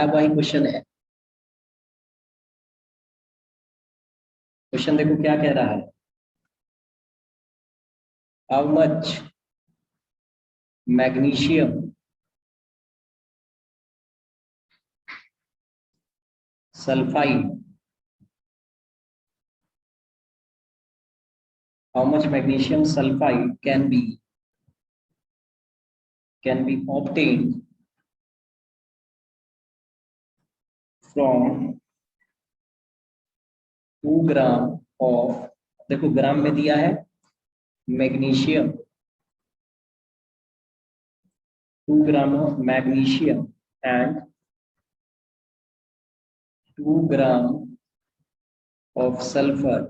वही क्वेश्चन है। क्वेश्चन देखो क्या कह रहा है, how much magnesium sulphide, how much magnesium sulfide can be obtained from 2 gram of, देखो ग्राम में दिया है magnesium, 2 gram of magnesium and 2 gram of sulfur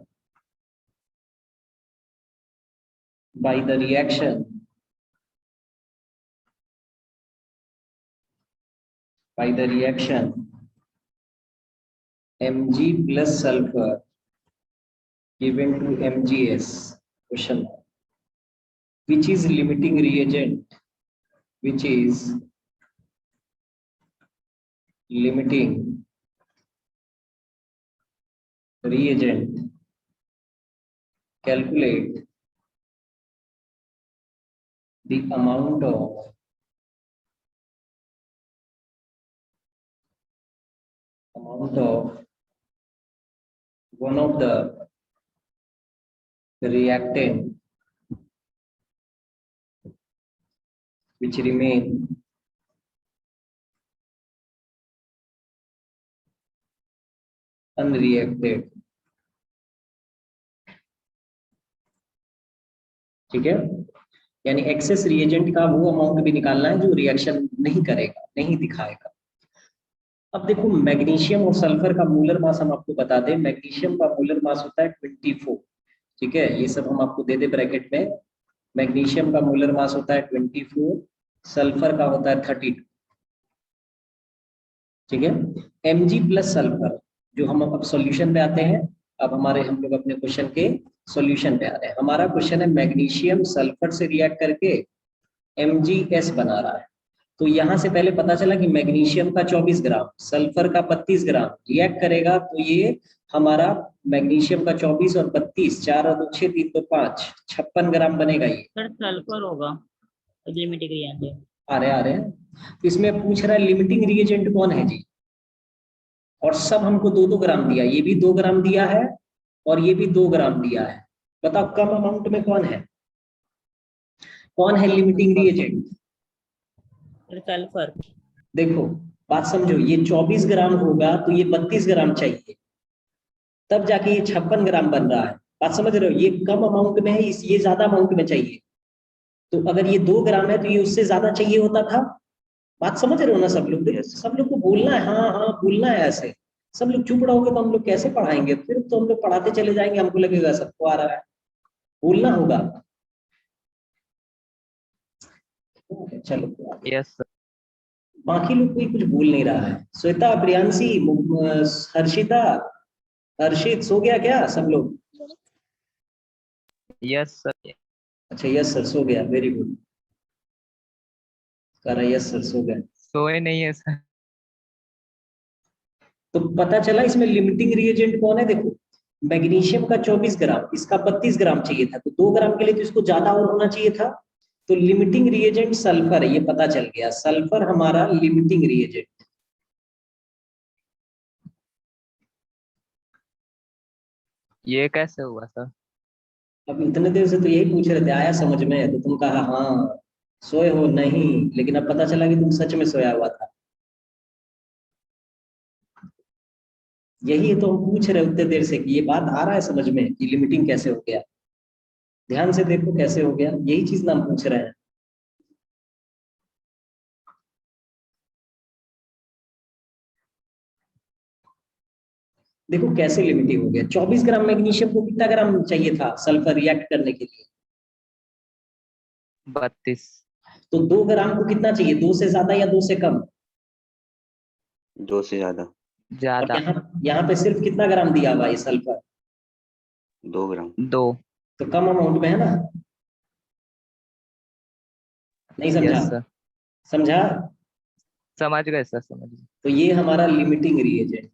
by the reaction Mg plus sulfur given to MgS. Question, which is limiting reagent, which is limiting reagent, calculate the amount of one of the reactant which remain unreacted। ठीक है, यानी access reagent का वो amount भी निकालना है जो reaction नहीं करेगा, नहीं दिखाएगा। अब देखो मैग्नीशियम और सल्फर का मूलर मास हम आपको बता दें, मैग्नीशियम का मूलर मास होता है 24। ठीक है, ये सब हम आपको दे दे ब्रैकेट में। मैग्नीशियम का मूलर मास होता है 24, सल्फर का होता है 32। ठीक है, Mg प्लस सल्फर, जो हम अब सॉल्यूशन पे आते हैं। अब हम लोग अपने क्वेश्चन के सॉल्यूशन पे आ रहे हैं। हमारा क्वेश्चन है मैग्नीशियम सल्फर से रिएक्ट करके MgS बना रहा है। तो यहाँ से पहले पता चला कि मैग्नीशियम का 24 ग्राम, सल्फर का 32 ग्राम रिएक्ट करेगा, तो ये हमारा मैग्नीशियम का 24 और 32, 4 और 2 6, 3 तो 5, 56 ग्राम बनेगा ये। सर सल्फर होगा लिमिटिंग रिएजेंट। आ रहे हैं। तो इसमें पूछ रहा है लिमिटिंग रिएजेंट कौन है जी, और सब हमको 2-2 ग्राम दिया, ये भी 2 ग्राम दिया है और ये भी 2 ग्राम दिया है। बताओ कम अमाउंट में कौन है, कौन है लिमिटिंग रिएजेंट? सल्फर। देखो बात समझो, ये 24 ग्राम होगा तो ये 32 ग्राम चाहिए, तब जाके ये 56 ग्राम बन रहा है। बात समझ रहे हो, ये कम अमाउंट में है, ये ज्यादा अमाउंट में चाहिए। तो अगर ये 2 ग्राम है तो ये उससे ज्यादा चाहिए होता था। बात समझ रहे हो ना सब लोग? सब लोग को बोलना है, हाँ हाँ बोलना है ऐसे। सब लोग चुप रहोगे तो हम लोग कैसे पढ़ाएंगे? फिर तो हम लोग पढ़ाते चले जाएंगे, हमको लगेगा सबको आ रहा है। बोलना होगा। चलो यस सर। बाकी लोग कोई कुछ बोल नहीं रहा है। श्वेता, प्रियांशी, हर्षिता, हर्षित, सो गया क्या सब लोग? Yes sir. अच्छा यस सर सो गया, वेरी गुड। कह रहा यस सर सो गया। सोए नहीं है सर। तो पता चला इसमें लिमिटिंग रिएजेंट कौन है। देखो मैग्नीशियम का 24 ग्राम, इसका 32 ग्राम चाहिए था, तो 2 ग्राम के लिए तो इसको ज्यादा और होना चाहिए था। तो लिमिटिंग रिएजेंट सल्फर है, ये पता चल गया, सल्फर हमारा लिमिटिंग रिएजेंट। ये कैसे हुआ सर? अब इतने देर से तो यही पूछ रहे थे, आया समझ में? तो तुम कहा हाँ सोए हो नहीं, लेकिन अब पता चला कि तुम सच में सोया हुआ था। यही तो हम पूछ रहे उतने देर से कि ये बात आ रहा है समझ में कि लिमिटिंग कैसे हो गया। ध्यान से देखो कैसे हो गया, यही चीज ना हम पूछ रहे हैं। देखो कैसे लिमिटिंग हो गया। 24 ग्राम मैग्नीशियम को कितना ग्राम चाहिए था सल्फर रिएक्ट करने के लिए? 32। तो 2 ग्राम को कितना चाहिए, 2 से ज्यादा या 2 से कम? 2 से ज्यादा। और ज्यादा। यहाँ पे सिर्फ कितना ग्राम दिया हुआ है सल्फर? 2 ग्राम। 2। तो कम अमाउंट में है ना? नहीं समझा? Yes sir. समझा? समझ गए सर, समझ गए। तो ये हमारा लिमिटिंग रिएजेंट,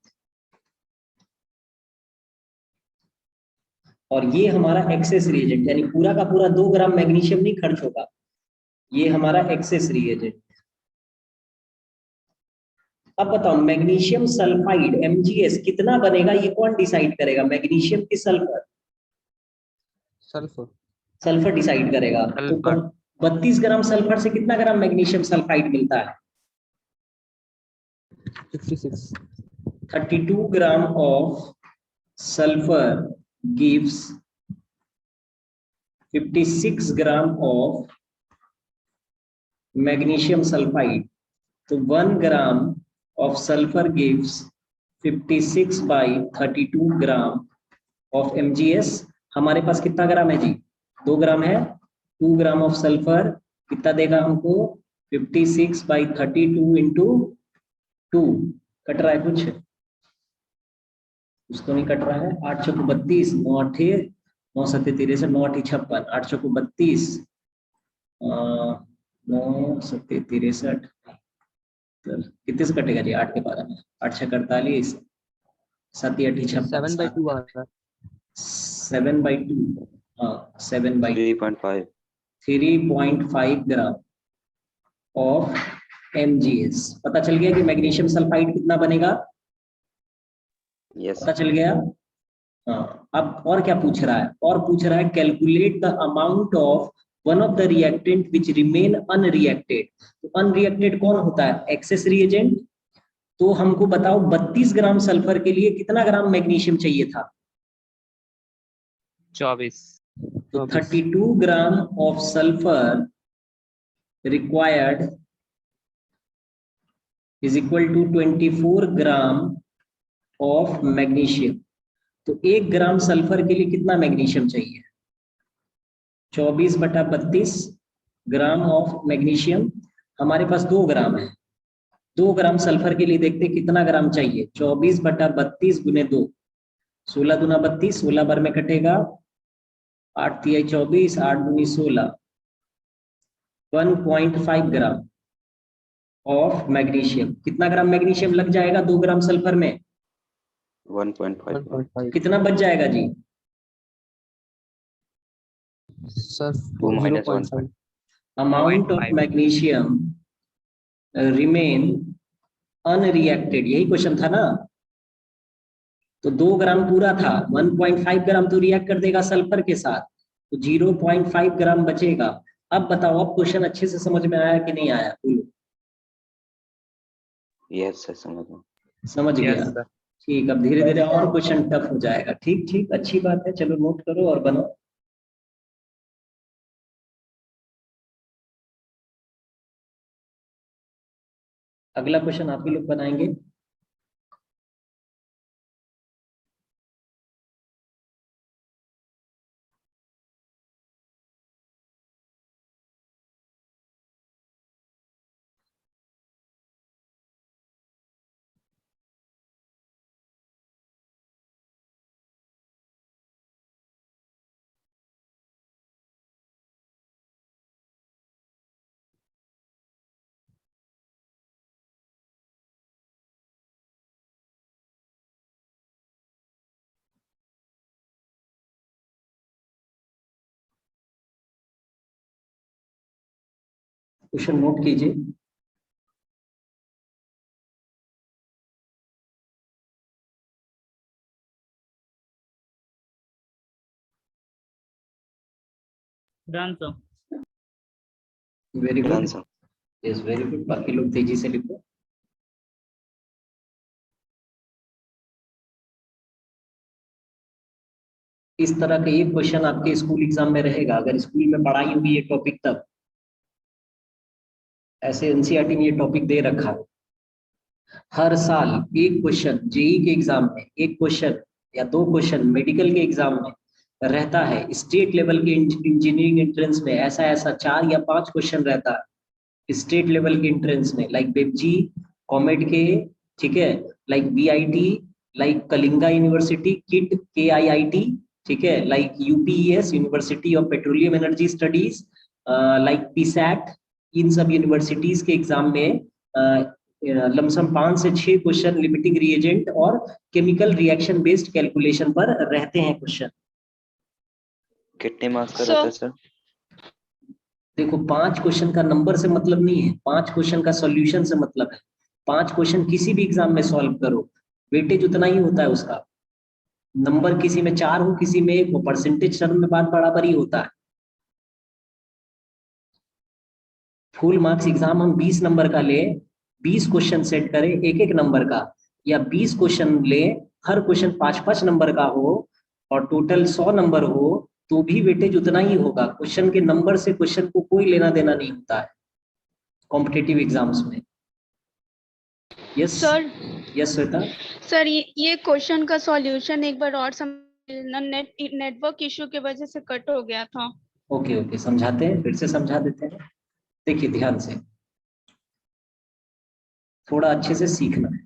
और ये हमारा एक्सेस रिएजेंट, यानी पूरा का पूरा 2 ग्राम मैग्नीशियम नहीं खर्च होगा, ये हमारा एक्सेस रिएजेंट। अब बताओ मैग्नीशियम सल्फाइड MgS कितना बनेगा, ये कौन डिसाइड करेगा, मैग्नीशियम की सल्फर? सल्फर। सल्फर डिसाइड करेगा। तो सल्फर। 32 ग्राम सल्फर से कितना ग्राम मैग्नीशियम सल्फाइड मिलता है? 56। 32 gram of sulfur gives 56 gram of magnesium sulfide. तो 1 gram of sulfur gives 56 by 32 gram of MgS। हमारे पास कितना ग्राम है जी? 2 ग्राम है। 2 ग्राम ऑफ सल्फर कितना देगा हमको? 56 by 32 into 2। कट रहा है कुछ? उसको नहीं कट रहा है। 8 चौको 32, 9 8 9 7 63, 9 8 56, 8 चौको 32, 9 7 63, कितने से कटेगा जी? 8 के 12 में 8 6 48, 7 8 56, 7/2 आ रहा है। 7/2, हाँ 7/2, 3.5 ग्राम ऑफ MgS। पता चल गया कि मैग्नीशियम सल्फाइड कितना बनेगा? यस पता चल गया। हाँ, अब और क्या पूछ रहा है? और पूछ रहा है calculate the amount of one of the reactant which remain unreacted. तो अनरिएक्टेड कौन होता है? Access reagent. तो हमको बताओ 32 ग्राम सल्फर के लिए कितना ग्राम मैग्नीशियम चाहिए था? 24। तो 32 gram of sulphur required is equal to 24 gram of magnesium. तो 1 ग्राम सल्फर के लिए कितना मैग्नीशियम चाहिए? 24/32 ग्राम ऑफ मैग्नीशियम। हमारे पास 2 ग्राम है। 2 ग्राम सल्फर के लिए देखते कितना ग्राम चाहिए? 24/32 गुने 2, 16 दूना 32, 16 बार में कटेगा, 8 तिया 24, 8 दूनी 16, 1.5 ग्राम ऑफ मैग्नीशियम। कितना ग्राम मैग्नीशियम लग जाएगा 2 ग्राम सल्फर में? 1.5। कितना बच जाएगा जी? Sir 2 minus 0.5। Amount of 0.5। Magnesium remain unreacted, यही क्वेश्चन था ना। तो 2 ग्राम पूरा था, 1.5 ग्राम तो रिएक्ट कर देगा सल्फर के साथ, तो 0.5 ग्राम बचेगा। अब बताओ, अब क्वेश्चन अच्छे से समझ में आया कि नहीं आया? बोलो। यस सर, समझ में। समझ गया? Yes sir. ठीक, अब धीरे धीरे और क्वेश्चन टफ हो जाएगा। ठीक ठीक, अच्छी बात है, चलो नोट करो और बनाओ। अगला क्वेश्चन आप ही लोग बनाएंगे। क्वेश्चन नोट कीजिए। Done sir. Very done good, sir. Yes very good. बाकी लोग तेजी से लिखो। इस तरह का ये क्वेश्चन आपके स्कूल एग्जाम में रहेगा, अगर स्कूल में पढ़ाई होगी ये टॉपिक तब। ऐसे एनसीईआरटी में ये टॉपिक दे रखा है। हर साल एक क्वेश्चन जेई के एग्जाम में, एक क्वेश्चन या 2 क्वेश्चन मेडिकल के एग्जाम में रहता है। स्टेट लेवल के इंजीनियरिंग एंट्रेंस में ऐसा 4 या 5 क्वेश्चन रहता है स्टेट लेवल के एंट्रेंस में, लाइक बेबजी, कॉमेड के, ठीक है, like BIT, like Kalinga university, kit KIIT, ठीक है, like UPES university of petroleum energy studies, like PSAT। इन सब यूनिवर्सिटीज के एग्जाम में लमसम 5 से 6 क्वेश्चन लिमिटिंग रिएजेंट और केमिकल रिएक्शन बेस्ड कैलकुलेशन पर रहते हैं क्वेश्चन। कितने मार्क्स का रहता है सर? देखो 5 क्वेश्चन का नंबर से मतलब नहीं है, 5 क्वेश्चन का सॉल्यूशन से मतलब है। 5 क्वेश्चन किसी भी एग्जाम में सॉल्व करो, वेटेज उतना ही होता है उसका। नंबर किसी में 4 हो, किसी में 1 हो, परसेंटेज टर्म में बात बराबर ही होता है। फुल मार्क्स एग्जाम हम 20 नंबर का ले, 20 क्वेश्चन सेट करें एक एक नंबर का, या 20 क्वेश्चन ले, हर क्वेश्चन 5-5 नंबर का हो और टोटल 100 नंबर हो, तो भी वेटेज उतना ही होगा। क्वेश्चन के नंबर से क्वेश्चन को कोई लेना देना नहीं होता है कॉम्पिटिटिव एग्जाम्स में। Yes sir yes Shweta. Sir ये क्वेश्चन का सॉल्यूशन एक बार और समझना, नेटवर्क इशू की वजह से कट हो गया था। ओके ओके, समझाते हैं, फिर से समझा देते हैं। देखिए ध्यान से, थोड़ा अच्छे से सीखना है।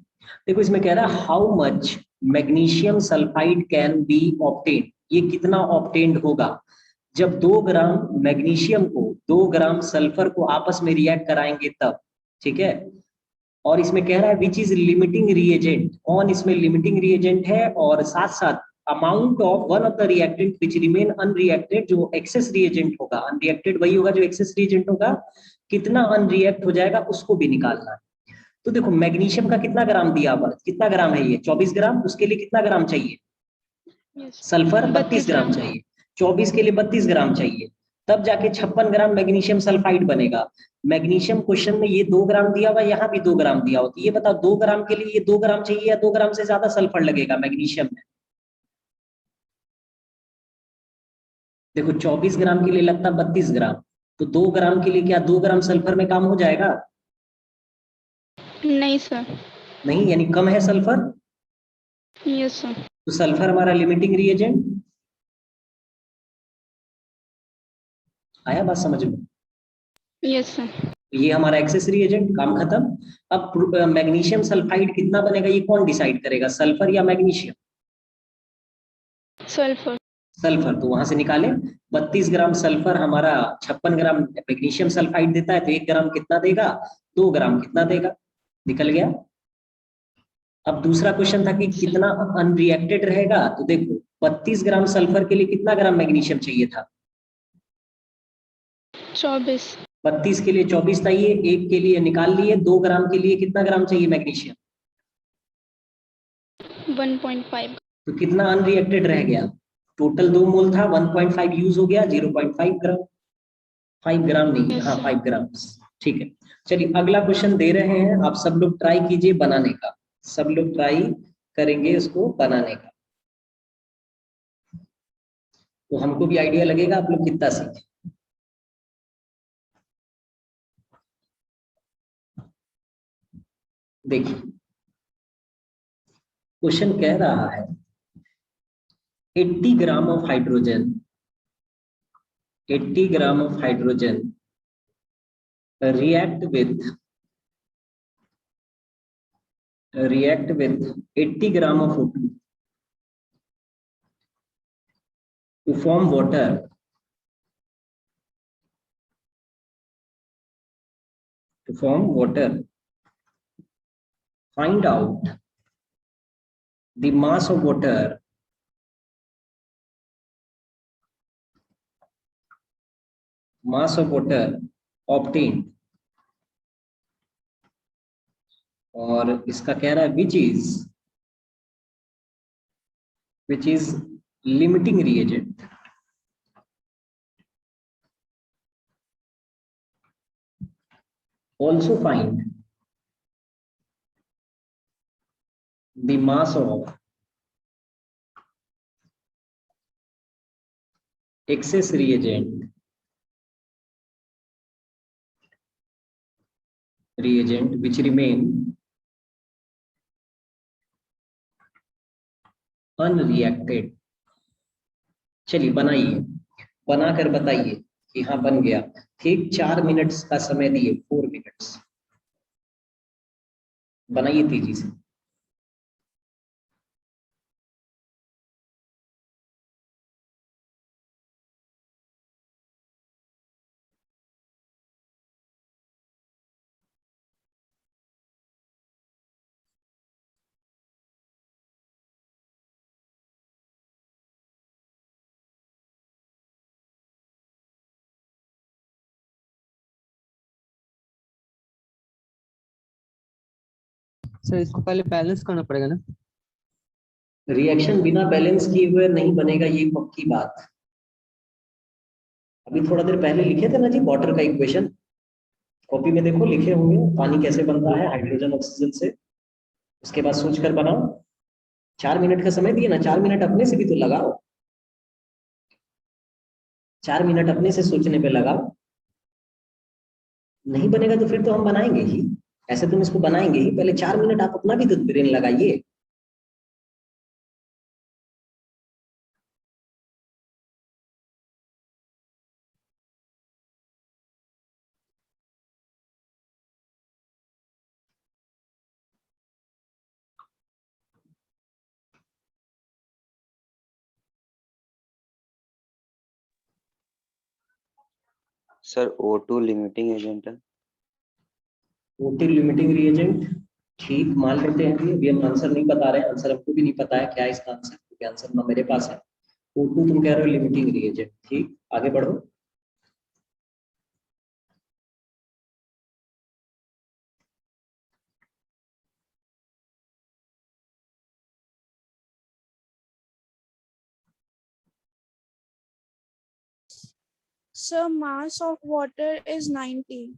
देखो इसमें कह रहा है how much magnesium sulphide can be obtained, ये कितना ऑब्टेन्ड होगा जब 2 ग्राम मैग्नीशियम को 2 ग्राम सल्फर को आपस में रिएक्ट कराएंगे तब। ठीक है, और इसमें कह रहा है विच इज लिमिटिंग रिएजेंट, कौन इसमें लिमिटिंग रिएजेंट है, और साथ साथ amount of one of the reactant which remain unreacted, जो एक्सेस रिएजेंट होगा, अनरिएक्टेड वही होगा जो एक्सेस रिएजेंट होगा, कितना अनरिएक्ट हो जाएगा उसको भी निकालना है। तो देखो मैग्नीशियम का कितना ग्राम दिया हुआ, कितना ग्राम है ये 24 ग्राम, उसके लिए कितना ग्राम चाहिए? सल्फर 32 ग्राम चाहिए, 24 के लिए 32 ग्राम चाहिए, तब जाके 56 ग्राम मैग्नीशियम सल्फाइड बनेगा। मैग्नीशियम क्वेश्चन में ये 2 ग्राम दिया हुआ, यहाँ भी 2 ग्राम दिया हुआ, तो ये बताओ 2 ग्राम के लिए ये 2 ग्राम चाहिए या 2 ग्राम से ज्यादा सल्फर लगेगा मैग्नीशियम में? देखो 24 ग्राम के लिए लगता 32 ग्राम, तो 2 ग्राम के लिए क्या 2 ग्राम सल्फर में काम हो जाएगा? नहीं सर। नहीं, यानी कम है सल्फर। Yes sir. तो सल्फर हमारा लिमिटिंग रिएजेंट आया, बात समझ में? Yes sir. ये हमारा एक्सेस रिएजेंट, काम खत्म। अब मैग्नीशियम सल्फाइड कितना बनेगा ये कौन डिसाइड करेगा, सल्फर या मैग्नीशियम? सल्फर। सल्फर, तो वहां से निकाले 32 ग्राम सल्फर हमारा 56 ग्राम मैग्नीशियम सल्फाइड देता है, तो 1 ग्राम कितना देगा, 2 ग्राम कितना देगा, निकल गया। अब दूसरा क्वेश्चन था कि कितना अनरिएक्टेड रहेगा, तो देखो 32 ग्राम सल्फर के लिए कितना ग्राम मैग्नीशियम चाहिए था? 24। 32 के लिए 24 चाहिए, 1 के लिए निकाल लिए, 2 ग्राम के लिए कितना ग्राम चाहिए मैग्नीशियम? 1.5। तो कितना अनरिएक्टेड रह गया? टोटल 2 मोल था, 1.5 यूज हो गया, 0.5 ग्राम, 5 ग्राम नहीं, Yes, हाँ sir. 5 ग्राम। ठीक है, चलिए अगला क्वेश्चन दे रहे हैं, आप सब लोग ट्राई कीजिए बनाने का, सब लोग ट्राई करेंगे इसको बनाने का, तो हमको भी आइडिया लगेगा आप लोग कितना सीखे। देखिए क्वेश्चन कह रहा है 80 gram of hydrogen, 80 gram of hydrogen react with 80 gram of O2 to form water, find out the mass of water obtained, और इसका कह रहा है which is limiting reagent, also find the mass of excess reagent which remain unreacted। चलिए बनाइए, बनाकर बताइए कि हाँ बन गया। ठीक 4 मिनट्स का समय दिए, 4 मिनट्स, बनाइए तेजी से। सर इसको पहले बैलेंस करना पड़ेगा ना? रिएक्शन बिना बैलेंस किए हुए नहीं बनेगा, ये पक्की बात। अभी थोड़ा देर पहले लिखे थे ना जी वाटर का इक्वेशन, कॉपी में देखो लिखे होंगे, पानी कैसे बनता है हाइड्रोजन ऑक्सीजन से। उसके बाद सोच कर बनाओ। 4 मिनट का समय दिए ना, 4 मिनट अपने से भी तो लगाओ, 4 मिनट अपने से सोचने पे लगाओ। नहीं बनेगा तो फिर तो हम बनाएंगे ही, ऐसे तुम इसको बनाएंगे ही, पहले 4 मिनट आप अपना भी तो ब्रेन लगाइए। सर O2 लिमिटिंग एजेंट है। ओटी लिमिटिंग रिएजेंट, ठीक मान लेते हैं जी। अभी हम आंसर नहीं बता रहे हैं, आंसर हमको भी नहीं पता है क्या है इसका आंसर, क्योंकि आंसर ना मेरे पास है। O2 तुम कह रहे हो लिमिटिंग रिएजेंट, ठीक, आगे बढ़ो। Sir, mass of water is 90.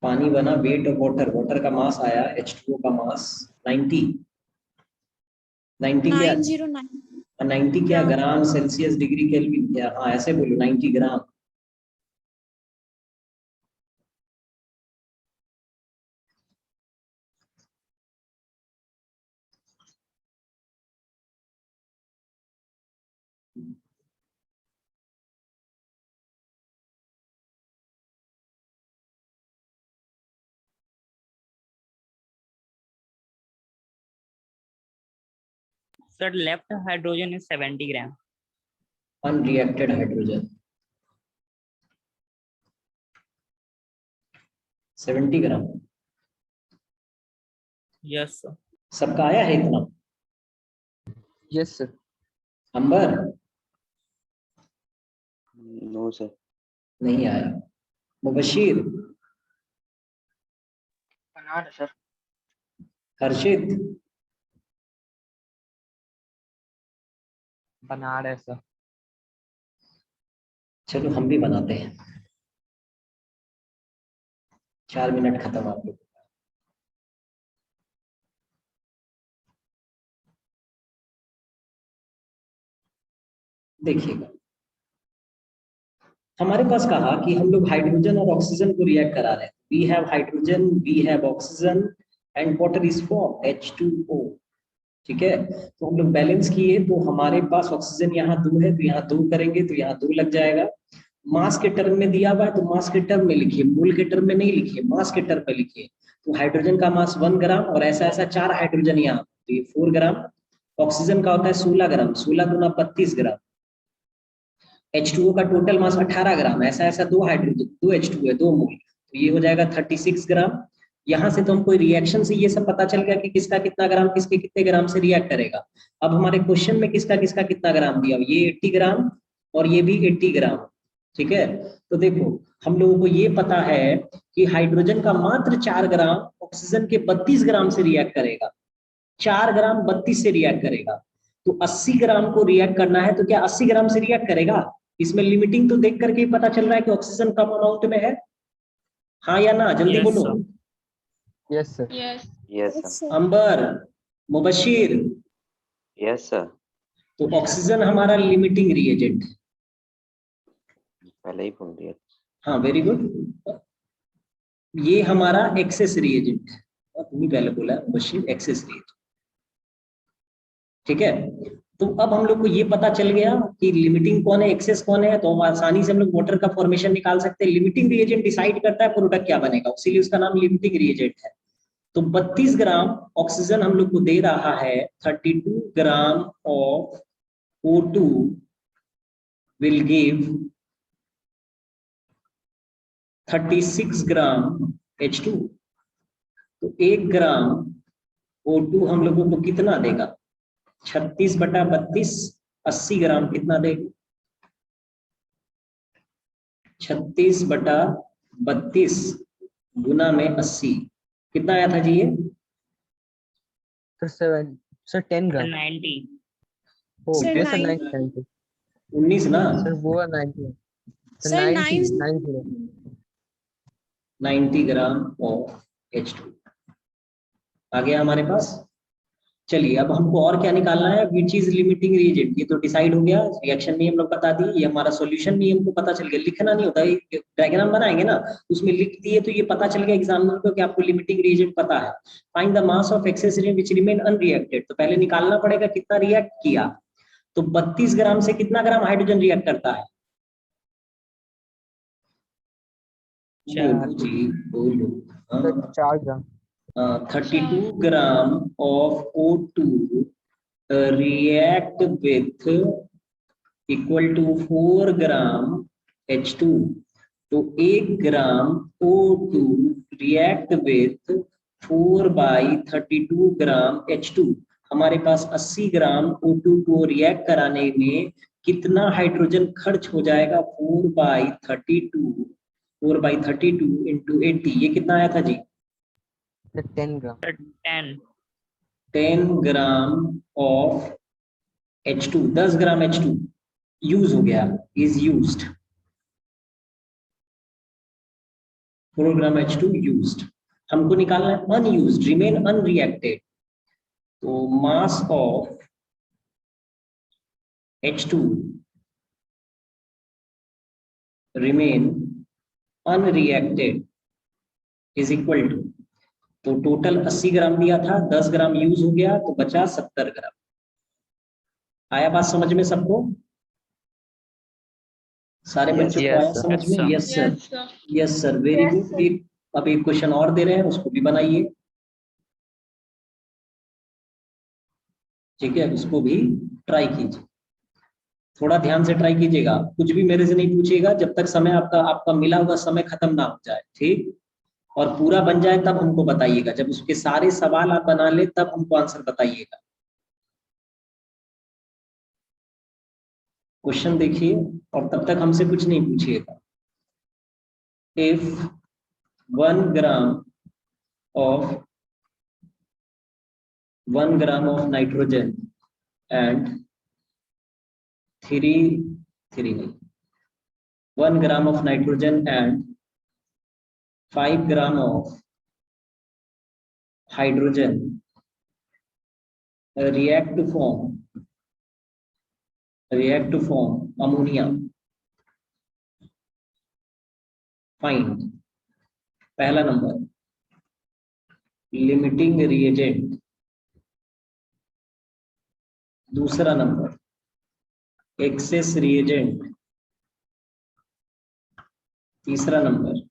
पानी बना वेट ऑफ वाटर, वाटर का मास आया H2O का मास 90, 90 क्या, 909. 90 क्या gram. Gram Celsius degree Kelvin क्या, हाँ ऐसे बोलो 90 gram. Sir, left hydrogen is 70 gram. Unreacted hydrogen 70 gram. Yes, sir. सबका आया है इतना? Yes sir. Ambar no sir. नहीं आया। मुबशीर, बना रहे सर। हर्षित, बना रहे सर। चलो हम भी बनाते हैं। 4 मिनट खत्म आप लोग। देखिएगा, हमारे पास कहा कि हम लोग हाइड्रोजन और ऑक्सीजन को रिएक्ट करा रहे हैं। We have hydrogen, we have oxygen and water is form H2O, ठीक है। तो हम लोग बैलेंस किए तो हमारे पास ऑक्सीजन यहाँ 2 है, तो यहाँ 2 करेंगे तो यहाँ 2 लग जाएगा। मास के टर्म में दिया हुआ है तो मास के टर्म में लिखिए, मोल के टर्म में नहीं लिखिए, मास के टर्म में लिखिए। तो हाइड्रोजन का मास 1 ग्राम और ऐसा ऐसा 4 हाइड्रोजन यहाँ, तो ये 4 ग्राम। ऑक्सीजन का होता है 16 ग्राम, 16 गुना 32 ग्राम। H2O का टोटल मास 18 ग्राम, ऐसा ऐसा 2 हाइड्रोजन, 2 H2O है, 2 मोल, तो ये हो जाएगा 36 ग्राम। यहाँ से तो हमको रिएक्शन से ये सब पता चल गया कि किसका कितना ग्राम किसके कितने ग्राम से रिएक्ट करेगा। अब हमारे क्वेश्चन में किसका किसका कितना ग्राम दिया, ये 80 ग्राम और ये भी 80 ग्राम, ठीक है। तो देखो हम लोगों को ये पता है कि हाइड्रोजन का मात्र 4 ग्राम ऑक्सीजन के 32 ग्राम से रिएक्ट करेगा, 4 ग्राम 32 से रिएक्ट करेगा। तो 80 ग्राम को रिएक्ट करना है तो क्या 80 ग्राम से रिएक्ट करेगा? इसमें लिमिटिंग तो देख करके ही पता चल रहा है कि ऑक्सीजन कम अमाउंट में है, हाँ या ना, जल्दी Yes, बोलो। sir. Yes sir. Yes. Yes sir. Ambar, Mubashir, yes sir. तो ऑक्सीजन हमारा लिमिटिंग रिएजेंट, पहले ही बोल दिया। हाँ वेरी गुड। ये हमारा एक्सेस रिएजेंट, तुमने पहले बोला मुबशीर, एक्सेस रिएजेंट, ठीक है। तो अब हम लोग को ये पता चल गया कि लिमिटिंग कौन है, एक्सेस कौन है, तो आसानी से हम लोग वाटर का फॉर्मेशन निकाल सकते हैं। लिमिटिंग रिएजेंट डिसाइड करता है प्रोडक्ट क्या बनेगा, इसीलिए उसका नाम लिमिटिंग रिएजेंट है। तो 32 ग्राम ऑक्सीजन हम लोग को दे रहा है, 32 gram of O2 will give 36 gram H2। तो 1 ग्राम O2 हम लोगों को कितना देगा, 36/32, 80 ग्राम कितना देगा, 36/32 गुना में 80, कितना आया था जी ये Sir, 7. Sir, 10 Sir, gram. 90. Oh, Sir, yes, sir, 9. 90. 19 ना, Sir, वो 90. Sir, Sir, 90. 9. 90. 90 gram of H2 आ गया हमारे पास। चलिए अब हमको और क्या निकालना है, विच इज लिमिटिंग रिएजेंट, ये तो डिसाइड हो गया, रिएक्शन नियम लोग बता दिए, ये हमारा सॉल्यूशन नियम को पता चल गया, लिखना नहीं होता, डायग्राम बनाएंगे ना उसमें लिख दिए तो ये पता चल गया एग्जामिनर को कि आपको लिमिटिंग रिएजेंट पता है। Find the mass of access reagent which remain unreacted, तो पहले निकालना पड़ेगा कितना रिएक्ट किया, तो 32 ग्राम से कितना ग्राम हाइड्रोजन रिएक्ट करता है, बोलो जी बोलो। Sir, 4 gram. 32 gram of O2 react with equal to 4 gram H2, तो 1 ग्राम O2 react with 4 by 32 gram H2, हमारे पास 80 ग्राम O2 को रिएक्ट कराने में कितना हाइड्रोजन खर्च हो जाएगा, 4 by 32 into 80, ये कितना आया था जी, Sir, 10 gram. Sir, 10. 10 gram of H2, 10 gram H2 use हो गया, is used, 4 gram H2 used, हमको निकालना है अनयूज्ड, रिमेन अनरिएक्टेड, तो mass of H2 remain unreacted is equal to, तो टोटल 80 ग्राम दिया था, 10 ग्राम यूज हो गया तो बचा 70 ग्राम। आया बात समझ में सबको, सारे Yes, बच्चों को yes, आया sir. समझ में? Yes sir, Yes, sir. Yes sir, very good. एक अब एक क्वेश्चन और दे रहे हैं, उसको भी बनाइए, ठीक है, उसको भी ट्राई कीजिए, थोड़ा ध्यान से ट्राई कीजिएगा, कुछ भी मेरे से नहीं पूछिएगा जब तक समय आपका आपका मिला हुआ समय खत्म ना हो जाए, ठीक, और पूरा बन जाए तब हमको बताइएगा, जब उसके सारे सवाल आप बना ले तब हमको आंसर बताइएगा। क्वेश्चन देखिए और तब तक हमसे कुछ नहीं पूछिएगा। If 1 gram of 1 gram of nitrogen and 1 gram of nitrogen and 5 gram of hydrogen react to form ammonia, find पहला नंबर लिमिटिंग रिएजेंट, दूसरा नंबर एक्सेस रिएजेंट, तीसरा number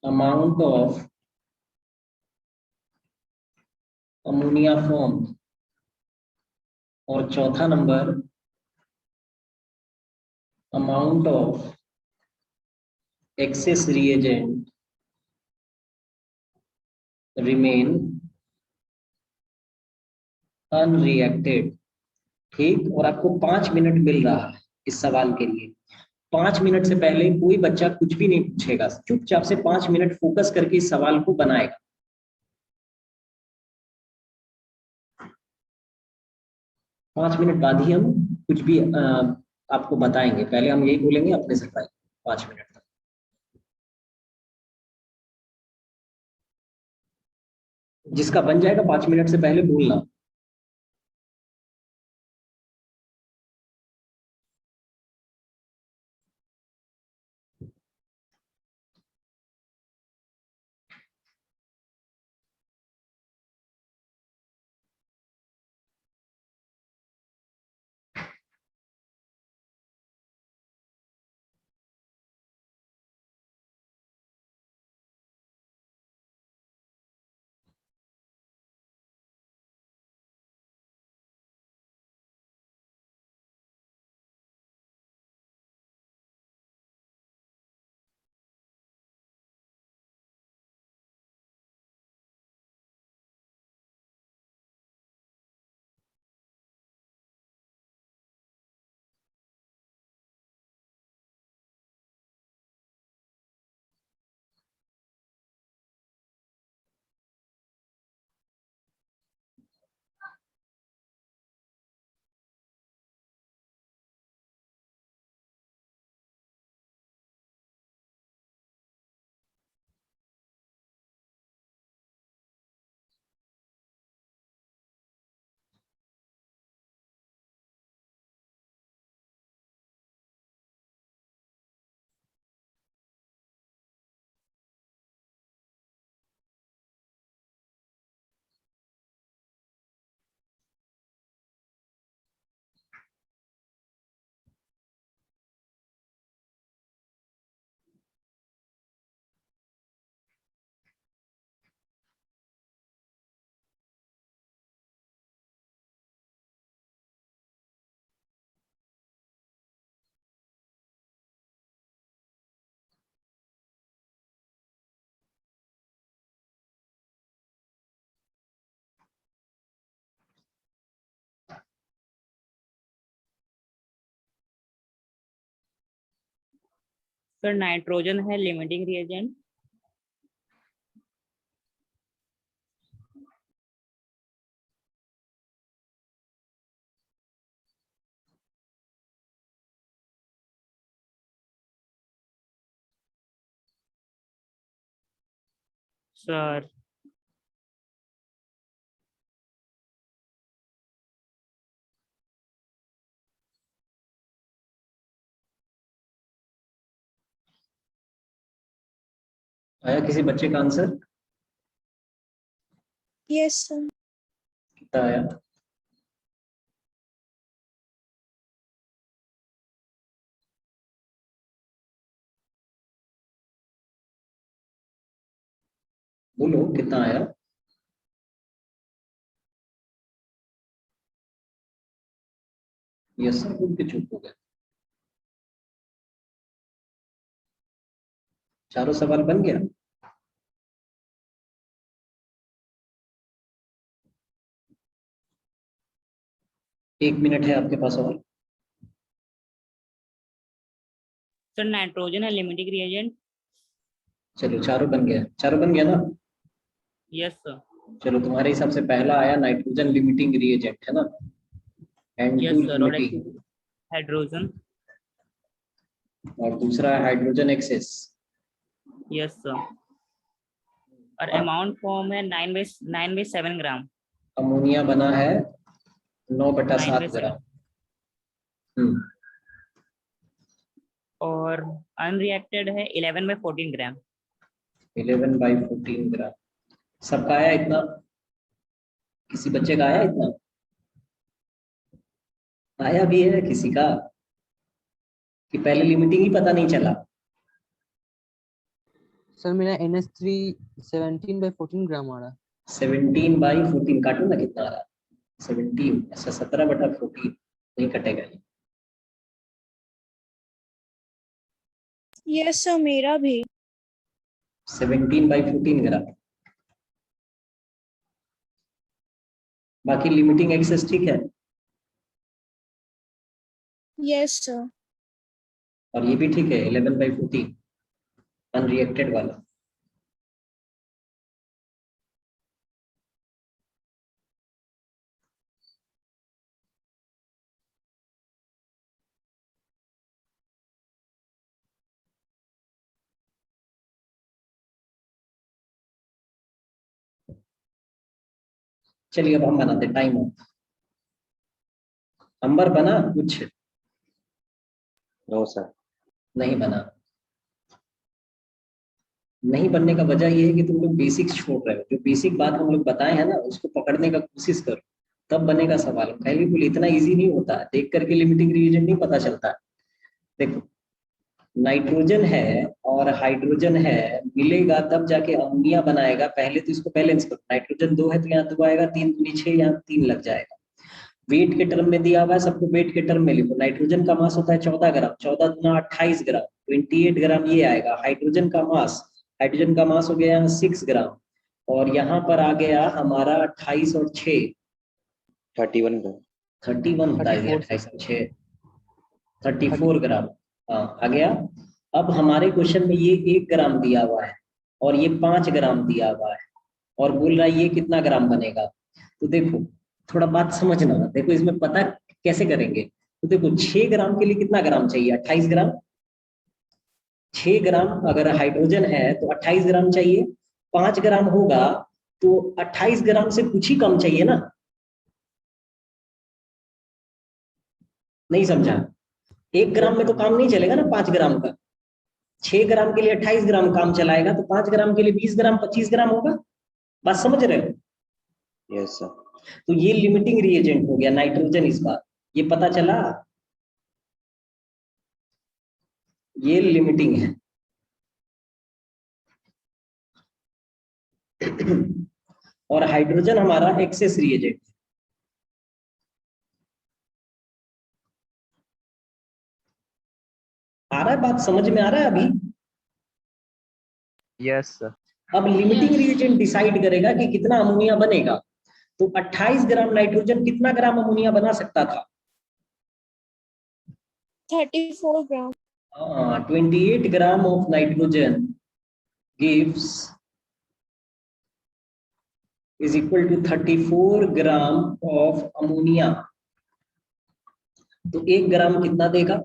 amount of ammonia form, और चौथा number amount of access reagent remain unreacted, ठीक। और आपको 5 minute मिल रहा है इस सवाल के लिए, 5 मिनट से पहले कोई बच्चा कुछ भी नहीं पूछेगा, चुपचाप से 5 मिनट फोकस करके इस सवाल को बनाएगा। 5 मिनट बाद ही हम कुछ भी आपको बताएंगे, पहले हम यही बोलेंगे अपने से 5 मिनट तक। जिसका बन जाएगा 5 मिनट से पहले बोलना। सर नाइट्रोजन है लिमिटिंग रिएजेंट। सर आया किसी बच्चे का आंसर? Yes, sir. कितना आया? बोलो कितना आया? यस सर बोल के चुप हो गए। चारों सवाल बन गया? एक मिनट है आपके पास और। सर नाइट्रोजन है लिमिटिंग रिएजेंट। चलो चारों बन गया, चारों बन गया ना? Yes sir. चलो तुम्हारे हिसाब से पहला आया नाइट्रोजन लिमिटिंग रिएजेंट है ना? Yes N2 sir. और एक लिमिटिंग, हाइड्रोजन। और दूसरा हाइड्रोजन एक्सेस। Yes sir. और अमाउंट फॉर्म है 9/7 ग्राम। अमोनिया बना है 9/7 9/7 ग्राम। और अनरिएक्टेड है 11/14 ग्राम। 11/14 ग्राम। सबका आया इतना? किसी बच्चे का आया इतना? आया भी है किसी का कि पहले लिमिटिंग ही पता नहीं चला? सर मेरा NH3 17/14 ग्राम आ रहा है। 17/14 काटो ना कितना आ रहा? 17 ऐसा 17/14 नहीं कटेगा ये। Yes, sir. मेरा भी. 17/14 ग्राम। बाकी लिमिटिंग एक्सेस ठीक है? Yes, sir. और ये भी ठीक है 11/14 अनरिएक्टेड वाला। चलिए अब हम बनाते टाइम ऑफ। नंबर बना कुछ? No sir. नहीं बना। नहीं बनने का वजह ये है कि तुम लोग बेसिक्स छोड़ रहे हो। जो बेसिक बात हम लोग बताए हैं ना उसको पकड़ने का कोशिश करो, तब बनेगा सवाल। पहले बोल इतना इजी नहीं होता, देख करके लिमिटिंग रिएजेंट नहीं पता चलता। देखो नाइट्रोजन है और हाइड्रोजन है, मिलेगा तब जाके अमोनिया बनाएगा। पहले तो इसको बैलेंस करो। नाइट्रोजन 2 है तो यहाँ 2 आएगा, 3 दूनी 6, यहाँ 3 लग जाएगा। वेट के टर्म में दिया हुआ है, सबको वेट के टर्म में लिखो। नाइट्रोजन का मास होता है 14 ग्राम, 14 दूना 28 ग्राम, 28 ग्राम ये आएगा। हाइड्रोजन का मास हो गया 6 ग्राम, और यहाँ पर आ गया हमारा 28 और 6 31 ग्राम। 31 होता है 28 और 6 34 ग्राम। हाँ आ गया। अब हमारे क्वेश्चन में ये 1 ग्राम दिया हुआ है और ये 5 ग्राम दिया हुआ है, और बोल रहा है ये कितना ग्राम बनेगा। तो देखो थोड़ा बात समझना, देखो इसमें पता कैसे करेंगे। तो देखो 6 ग्राम के लिए कितना ग्राम चाहिए? 28 ग्राम। 6 ग्राम अगर हाइड्रोजन है तो 28 ग्राम चाहिए। 5 ग्राम होगा तो 28 ग्राम से कुछ ही कम चाहिए ना? नहीं समझा? 1 ग्राम में तो काम नहीं चलेगा ना 5 ग्राम का। 6 ग्राम के लिए 28 ग्राम काम चलाएगा, तो 5 ग्राम के लिए 20 ग्राम 25 ग्राम होगा। बात समझ रहे हो? Yes sir. तो ये लिमिटिंग रिएजेंट हो गया नाइट्रोजन। इस बार ये पता चला, ये लिमिटिंग है। और हाइड्रोजन हमारा एक्सेस रिएजेंट। आ रहा है बात समझ में? आ रहा है अभी? Yes sir. अब लिमिटिंग रिएजेंट डिसाइड करेगा कि कितना अमोनिया बनेगा। तो 28 ग्राम नाइट्रोजन कितना ग्राम अमोनिया बना सकता था? 34 ग्राम. 28 gram of nitrogen gives is equal to 34 gram of ammonia. तो 1 ग्राम कितना देगा?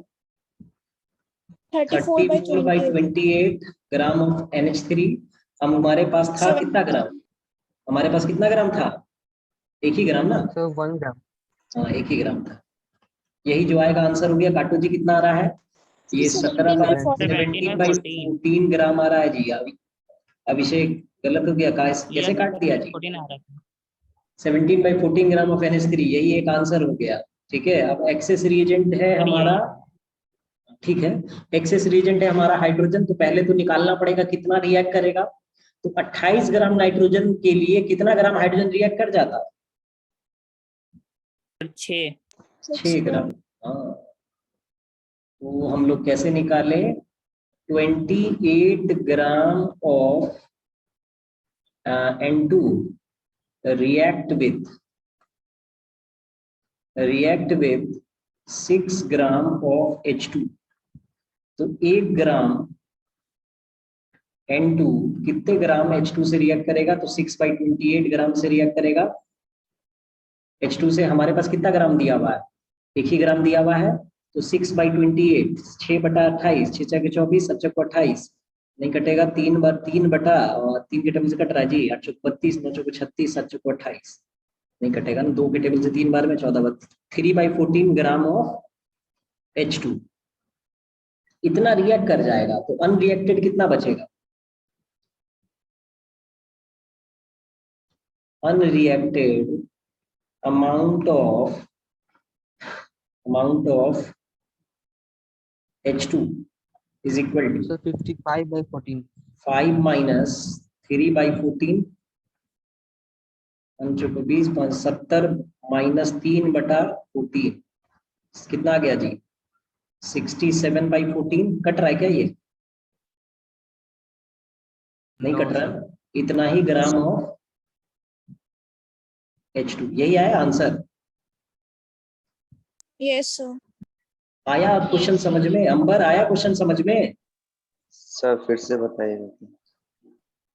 34 by 34 by 28. 28 gram of NH3. हम हमारे पास था Seven. कितना ग्राम? हमारे पास कितना ग्राम था? 1 ही ग्राम ना? So 1 gram. हाँ 1 ही ग्राम था. यही जो आएगा आंसर हो गया. काटो जी कितना आ रहा है? ये 17 by 17 by 14 ग्राम आ रहा है जी. अभिषेक गलत हो गया. कैसे काट दिया जी? 14 आ रहा है. 17 by 14 ग्राम ऑफ NH3. यही एक आंसर हो गया. ठीक है. अब एक्सेस रिएजेंट है हमारा. ठीक है. एक्सेस रिएजेंट है हमारा हाइड्रोजन. तो पहले तो निकालना पड़ेगा कितना रिएक्ट करेगा. तो 28 ग्राम नाइट्रोजन के लिए कितना ग्राम हाइड्रोजन रिएक्ट कर जाता? 6 ग्राम. हाँ. तो हम लोग कैसे निकाले? 28 gram of N2 react with 6 gram of H2. तो 1 ग्राम N2 कितने ग्राम H2 से रिएक्ट करेगा? तो 6 by 28 ग्राम से रिएक्ट करेगा. H2 से हमारे पास कितना ग्राम दिया हुआ है? 1 ही ग्राम दिया हुआ है. तो 6 by 28 6 बटा 28 6 चौके 24 7 चौके 28 नहीं कटेगा. 3 बार 3 बटा और 3 के टेबल से कट रहा है जी. 8 चौके 32 9 चौके 36 7 चौके 28 नहीं कटेगा ना. 2 के टेबल से 3 बार में 14 3 by 14 ग्राम ऑफ H2 इतना रिएक्ट कर जाएगा. तो अनरिएक्टेड कितना बचेगा? Unreacted amount of H2 is equal to So 55 by 14. 5 minus 3 by 14 20 70 minus 3 बटा 14 कितना आ गया जी? 67 by 14. कट रहा है क्या? ये नहीं No, कट रहा. sir. इतना ही ग्राम ऑफ H2. यही आया आंसर. Yes, sir. आया क्वेश्चन समझ में? अंबर आया क्वेश्चन समझ में? सर फिर से बताइएगा.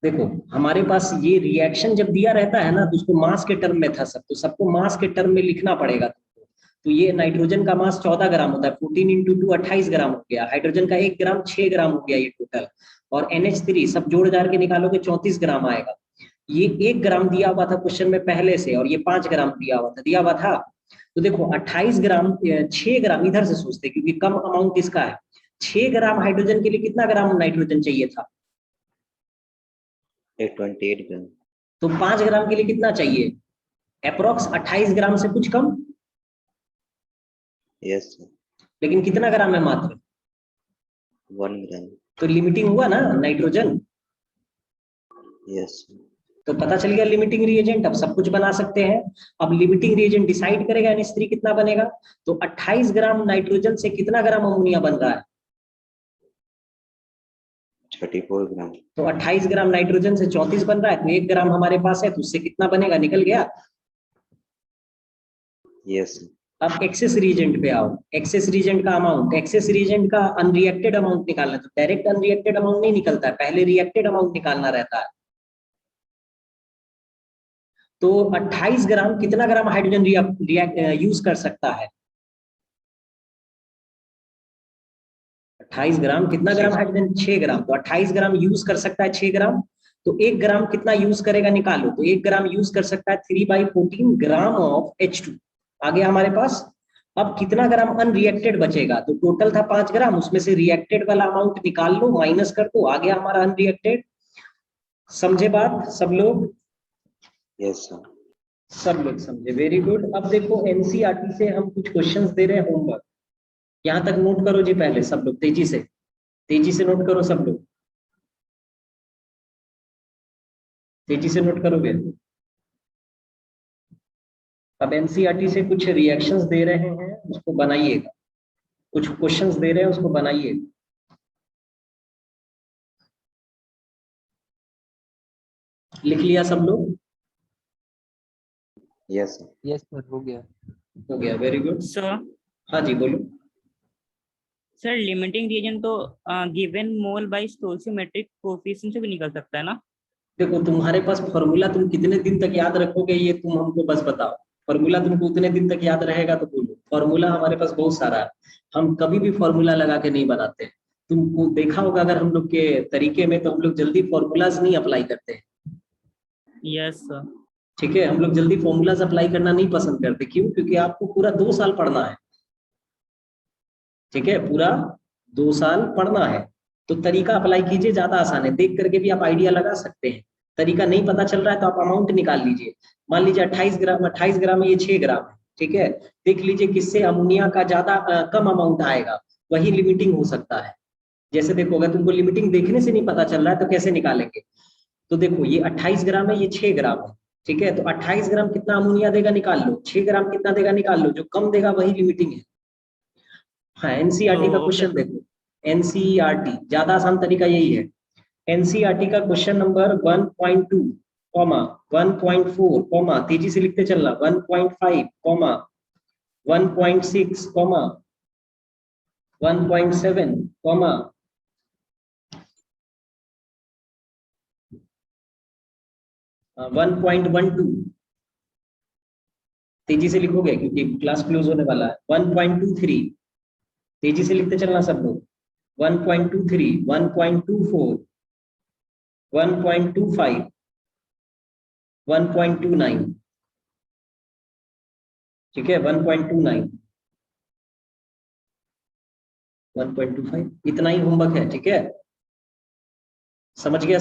देखो हमारे पास ये रिएक्शन जब दिया रहता है ना तो उसको मास के टर्म में था सब. तो सबको मास के टर्म में लिखना पड़ेगा. तो ये नाइट्रोजन का मास 14 ग्राम होता है. 14 into 2 28 ग्राम हो गया. हाइड्रोजन का 1 ग्राम 6 ग्राम हो गया ये टोटल. और NH3 सब जोड़ जाड़ के निकालोगे 34 ग्राम आएगा. ये 1 ग्राम दिया हुआ था क्वेश्चन में पहले से और ये 5 ग्राम दिया हुआ था. तो देखो 28 ग्राम 6 ग्राम इधर से सोचते क्योंकि कम अमाउंट इसका है. 6 ग्राम हाइड्रोजन के लिए कितना ग्राम नाइट्रोजन चाहिए था? 28 ग्राम. तो 5 ग्राम के लिए कितना चाहिए? अप्रोक्स 28 ग्राम से कुछ कम. Yes sir. लेकिन कितना ग्राम है? मात्र 1 ग्राम. तो लिमिटिंग हुआ ना नाइट्रोजन. यस. तो पता चल गया लिमिटिंग रिएजेंट. अब सब कुछ बना सकते हैं. अब लिमिटिंग रिएजेंट डिसाइड करेगा NH3 कितना बनेगा. तो 28 ग्राम नाइट्रोजन से कितना ग्राम अमोनिया बन रहा है? 34 ग्राम. तो 28 ग्राम नाइट्रोजन से 34 बन रहा है. तो 1 ग्राम हमारे पास है तो उससे कितना बनेगा? निकल गया. यस. अब एक्सेस रिएजेंट पे आओ. एक्सेस रिएजेंट का अमाउंट, एक्सेस रिएजेंट का अनरिएक्टेड अमाउंट निकालना. तो डायरेक्ट अनरिएक्टेड अमाउंट नहीं निकलता है. पहले रिएक्टेड अमाउंट निकालना रहता है. तो 28 ग्राम कितना ग्राम हाइड्रोजन यूज कर सकता है? 28 ग्राम कितना ग्राम हाइड्रोजन? 6 ग्राम. तो 28 ग्राम यूज कर सकता है 6 ग्राम. तो 1 ग्राम कितना यूज करेगा? निकालो. तो 1 ग्राम यूज कर सकता है 3 by 14 ग्राम ऑफ H2 आ गया हमारे पास. अब कितना ग्राम अनरिएक्टेड बचेगा? तो टोटल था 5 ग्राम, उसमें से रिएक्टेड वाला अमाउंट निकाल लो, माइनस कर दो, आ गया हमारा अनरिएक्टेड. समझे बात सब लोग? Yes sir. सब लोग समझे. Very good. अब देखो NCERT से हम कुछ क्वेश्चंस दे रहे हैं होमवर्क. यहां तक नोट करो जी पहले सब लोग. तेजी से नोट करो सब लोग. तेजी से नोट करोगे. अब NCERT से कुछ रिएक्शंस दे रहे हैं उसको बनाइएगा. कुछ क्वेश्चंस दे रहे हैं उसको बनाइएगा. लिख लिया सब लोग? Yes sir. Yes, sir. हो गया. हो गया. Very good. So हाँ जी बोलो. सर लिमिटिंग रीजन तो गिवन मोल बाय स्टोइचियोमेट्रिक कोएफिशिएंट से भी निकल सकता है ना? देखो तुम्हारे पास फॉर्मूला तुम कितने दिन तक याद रखोगे ये तुम हमको बस बताओ। फॉर्मूला तुमको उतने दिन तक याद रहेगा तो बोलो। फॉर्मूला हमारे पास बहुत सारा है, हम कभी भी फॉर्मूला लगा के नहीं बनाते। तुमको देखा होगा अगर हम लोग के तरीके में, तो हम लोग जल्दी फॉर्मूलाज नहीं अप्लाई करते हैं। Yes sir. ठीक है, हम लोग जल्दी फॉर्मूलाज अप्लाई करना नहीं पसंद करते। क्यों? क्योंकि आपको पूरा 2 साल पढ़ना है। ठीक है, पूरा 2 साल पढ़ना है, तो तरीका अप्लाई कीजिए, ज्यादा आसान है। देख करके भी आप आइडिया लगा सकते हैं। तरीका नहीं पता चल रहा है तो आप अमाउंट निकाल लीजिए। मान लीजिए 28 ग्राम है, ये 6 ग्राम है। ठीक है, देख लीजिए किससे अमोनिया का ज्यादा कम अमाउंट आएगा, वही लिमिटिंग हो सकता है। जैसे देखो अगर तुमको लिमिटिंग देखने से नहीं पता चल रहा है तो कैसे निकालेंगे? तो देखो ये 28 ग्राम है, ये 6 ग्राम है। ठीक है, तो 28 ग्राम कितना अमोनिया देगा निकाल लो, 6 ग्राम कितना देगा निकाल लो, जो कम देगा वही लिमिटिंग है। हाँ, एनसीईआरटी का क्वेश्चन देखो, एनसीईआरटी ज्यादा आसान तरीका यही है। एनसीईआरटी का क्वेश्चन नंबर 1.2, 1.4, तेजी से लिखते चलना, 1.5, 1.6, 1.7, 1.12, तेजी से लिखोगे क्योंकि क्लास क्लोज होने वाला है। 1.23, तेजी से लिखते चलना सब लोग। 1.23, 1.24, 1.25, 1.29। ठीक है, 1.29, 1.25, इतना ही होमवर्क है। ठीक है, समझ गया?